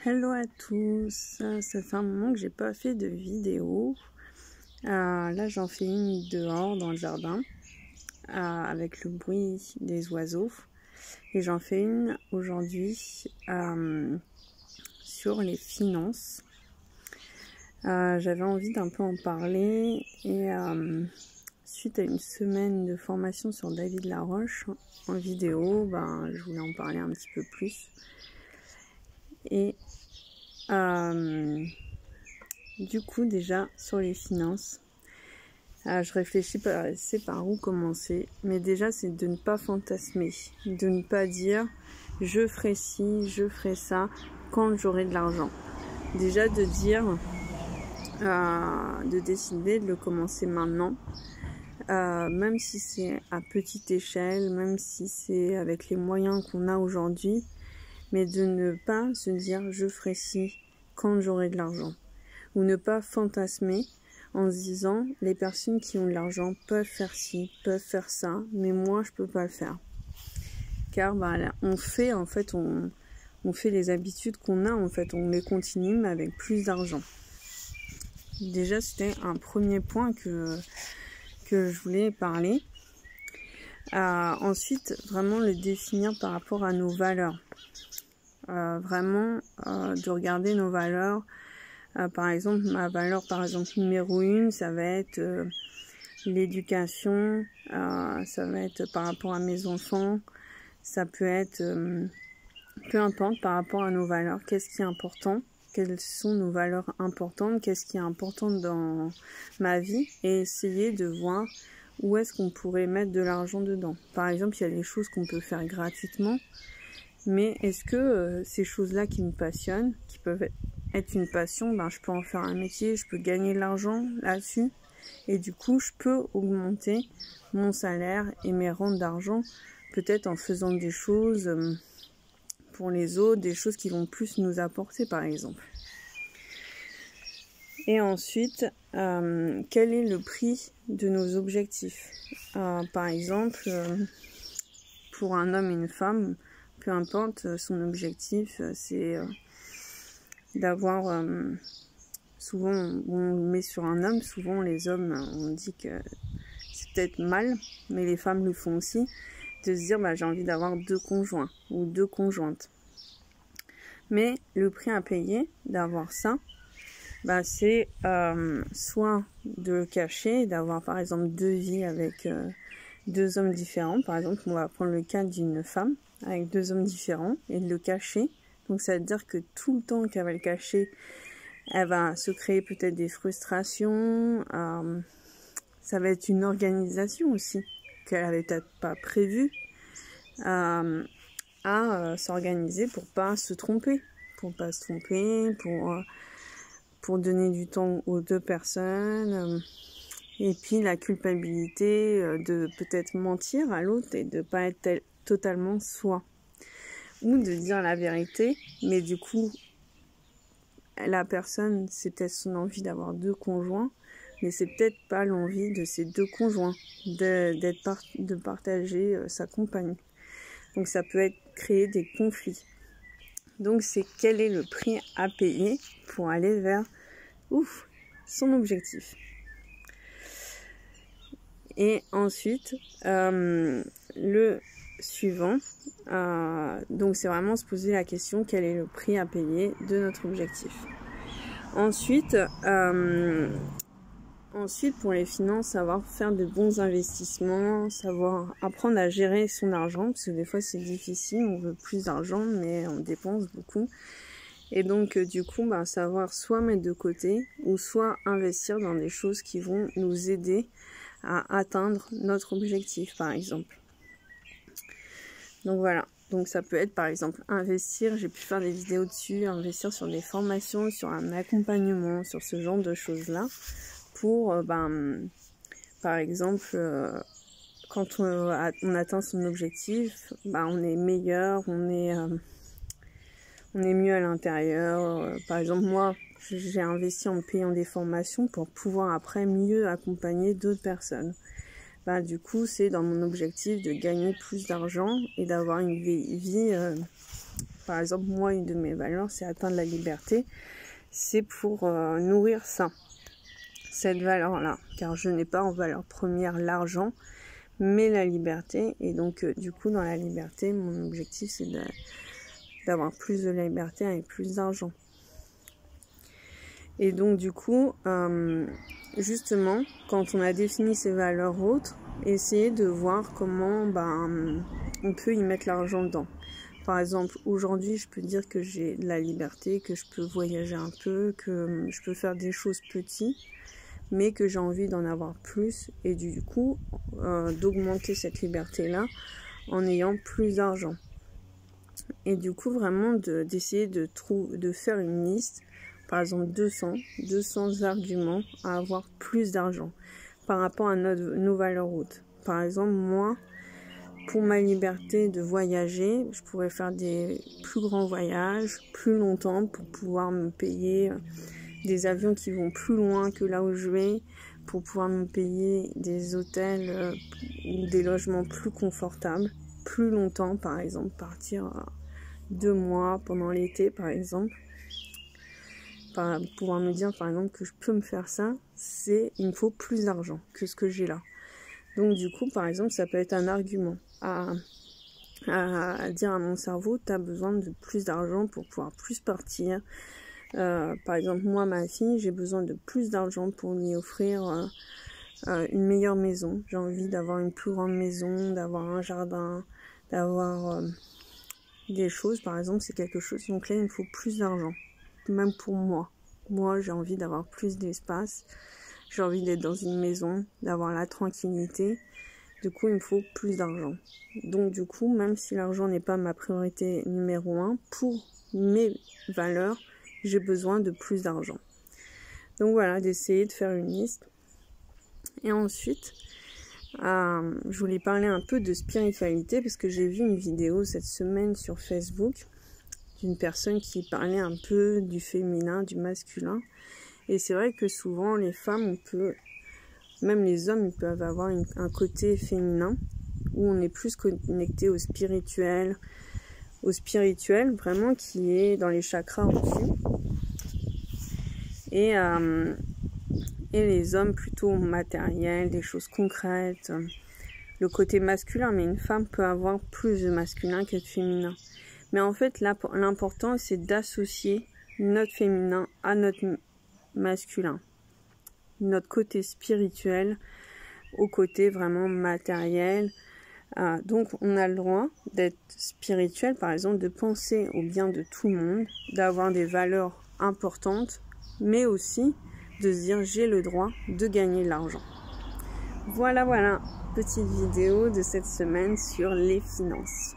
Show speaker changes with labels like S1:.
S1: Hello à tous, ça fait un moment que j'ai pas fait de vidéo. Là j'en fais une dehors dans le jardin avec le bruit des oiseaux et j'en fais une aujourd'hui sur les finances. J'avais envie d'un peu en parler et suite à une semaine de formation sur David Laroche en vidéo, je voulais en parler un petit peu plus. Et du coup, déjà sur les finances, je réfléchis par où commencer, mais déjà c'est de ne pas fantasmer, de ne pas dire je ferai ci, je ferai ça quand j'aurai de l'argent. Déjà de dire, de décider de le commencer maintenant, même si c'est à petite échelle, même si c'est avec les moyens qu'on a aujourd'hui, mais de ne pas se dire je ferai ci quand j'aurai de l'argent. Ou ne pas fantasmer en se disant les personnes qui ont de l'argent peuvent faire ci, peuvent faire ça, mais moi je peux pas le faire. Car on fait les habitudes qu'on a, en fait, on les continue mais avec plus d'argent. Déjà c'était un premier point que je voulais parler. Ensuite, vraiment le définir par rapport à nos valeurs. De regarder nos valeurs. Par exemple, ma valeur numéro 1, ça va être l'éducation, ça va être par rapport à mes enfants, ça peut être, peu importe, par rapport à nos valeurs, qu'est-ce qui est important, quelles sont nos valeurs importantes, qu'est-ce qui est important dans ma vie, et essayer de voir où est-ce qu'on pourrait mettre de l'argent dedans. Par exemple, il y a des choses qu'on peut faire gratuitement, mais est-ce que ces choses-là qui me passionnent, qui peuvent être une passion, je peux en faire un métier, je peux gagner de l'argent là-dessus, et du coup je peux augmenter mon salaire et mes rentes d'argent, peut-être en faisant des choses pour les autres, des choses qui vont plus nous apporter par exemple. Et ensuite, quel est le prix de nos objectifs? Par exemple, pour un homme et une femme, peu importe, son objectif c'est d'avoir, souvent on le met sur un homme, souvent les hommes on dit que c'est peut-être mal, mais les femmes le font aussi, de se dire j'ai envie d'avoir 2 conjoints ou 2 conjointes. Mais le prix à payer d'avoir ça, c'est soit de le cacher, d'avoir par exemple 2 vies avec 2 hommes différents. Par exemple, on va prendre le cas d'une femme avec 2 hommes différents et de le cacher. Donc ça veut dire que tout le temps qu'elle va le cacher, elle va se créer peut-être des frustrations. Ça va être une organisation aussi qu'elle n'avait peut-être pas prévue à s'organiser pour pas se tromper, pour donner du temps aux 2 personnes. Et puis la culpabilité de peut-être mentir à l'autre et de pas être totalement soi. Ou de dire la vérité, mais du coup, la personne, c'est peut-être son envie d'avoir 2 conjoints, mais c'est peut-être pas l'envie de ces 2 conjoints, de partager sa compagne. Donc ça peut créer des conflits. Donc c'est quel est le prix à payer pour aller vers son objectif. Et ensuite, le suivant, donc c'est vraiment se poser la question quel est le prix à payer de notre objectif. Ensuite pour les finances, savoir faire de bons investissements, savoir apprendre à gérer son argent, parce que des fois c'est difficile, on veut plus d'argent mais on dépense beaucoup. Et donc du coup savoir soit mettre de côté ou soit investir dans des choses qui vont nous aider à atteindre notre objectif par exemple. Donc voilà, donc ça peut être par exemple investir, j'ai pu faire des vidéos dessus, investir sur des formations, sur un accompagnement, sur ce genre de choses là, pour par exemple quand on atteint son objectif, on est meilleur, on est mieux à l'intérieur. Par exemple moi j'ai investi en payant des formations pour pouvoir après mieux accompagner d'autres personnes. Du coup, c'est dans mon objectif de gagner plus d'argent et d'avoir une vie Par exemple, moi, une de mes valeurs, c'est atteindre la liberté. C'est pour nourrir ça, cette valeur-là. Car je n'ai pas en valeur première l'argent, mais la liberté. Et donc, du coup, dans la liberté, mon objectif, c'est d'avoir plus de liberté avec plus d'argent. Et donc, du coup, justement, quand on a défini ces valeurs autres, essayer de voir comment on peut y mettre l'argent dedans. Par exemple, aujourd'hui, je peux dire que j'ai de la liberté, que je peux voyager un peu, que je peux faire des choses petites, mais que j'ai envie d'en avoir plus et du coup, d'augmenter cette liberté-là en ayant plus d'argent. Et du coup, vraiment d'essayer de faire une liste, par exemple 200 arguments à avoir plus d'argent par rapport à nos valeurs hautes. Par exemple, moi, pour ma liberté de voyager, je pourrais faire des plus grands voyages, plus longtemps, pour pouvoir me payer des avions qui vont plus loin que là où je vais, pour pouvoir me payer des hôtels ou des logements plus confortables, plus longtemps, par exemple, partir 2 mois pendant l'été, par exemple. Pouvoir me dire, par exemple, que je peux me faire ça, il me faut plus d'argent que ce que j'ai là. Donc du coup, par exemple, ça peut être un argument à dire à mon cerveau, tu as besoin de plus d'argent pour pouvoir plus partir. Par exemple, moi, ma fille, j'ai besoin de plus d'argent pour lui offrir une meilleure maison. J'ai envie d'avoir une plus grande maison, d'avoir un jardin, d'avoir des choses. Par exemple, c'est quelque chose. Donc là, il me faut plus d'argent. Même pour moi. Moi, j'ai envie d'avoir plus d'espace. J'ai envie d'être dans une maison, d'avoir la tranquillité. Du coup, il me faut plus d'argent. Donc, du coup, même si l'argent n'est pas ma priorité numéro 1, pour mes valeurs, j'ai besoin de plus d'argent. Donc voilà, d'essayer de faire une liste. Et ensuite, je voulais parler un peu de spiritualité parce que j'ai vu une vidéo cette semaine sur Facebook d'une personne qui parlait un peu du féminin, du masculin. Et c'est vrai que souvent, les femmes, même les hommes, ils peuvent avoir un côté féminin où on est plus connecté au spirituel vraiment qui est dans les chakras au-dessus. Et les hommes plutôt matériels, des choses concrètes, le côté masculin. Mais une femme peut avoir plus de masculin que de féminin. Mais en fait, l'important, c'est d'associer notre féminin à notre masculin. Notre côté spirituel au côté vraiment matériel. Donc, on a le droit d'être spirituel, par exemple, de penser au bien de tout le monde, d'avoir des valeurs importantes, mais aussi de se dire j'ai le droit de gagner de l'argent. Voilà, petite vidéo de cette semaine sur les finances.